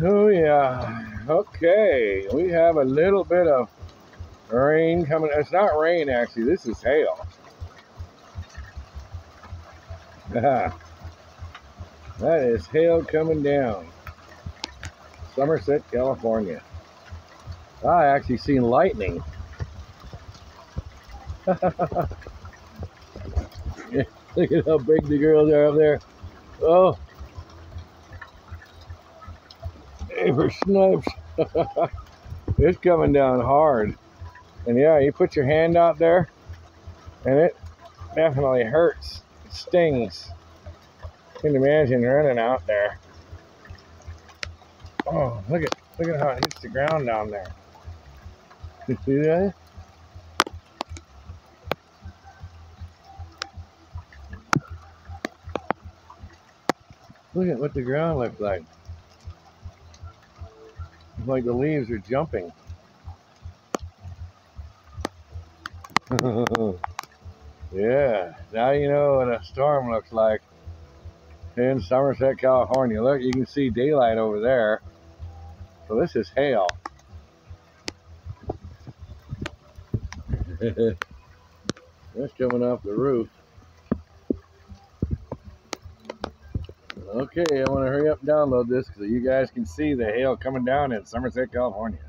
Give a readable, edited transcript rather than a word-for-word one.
Oh yeah. Okay. We have a little bit of rain coming. It's not rain actually. This is hail. That is hail coming down. Somerset, California. I actually seen lightning. Look at how big the girls are up there. Oh, hey, for snipes. It's coming down hard. And yeah, you put your hand out there and it definitely hurts. It stings. Can you imagine running out there? Oh, look at how it hits the ground down there. You see that? Look at what the ground looks like. It's like the leaves are jumping. Yeah, now you know what a storm looks like in Somerset, California. Look, you can see daylight over there. So this is hail. That's coming off the roof. Okay, I want to hurry up and download this so you guys can see the hail coming down in Somerset, California.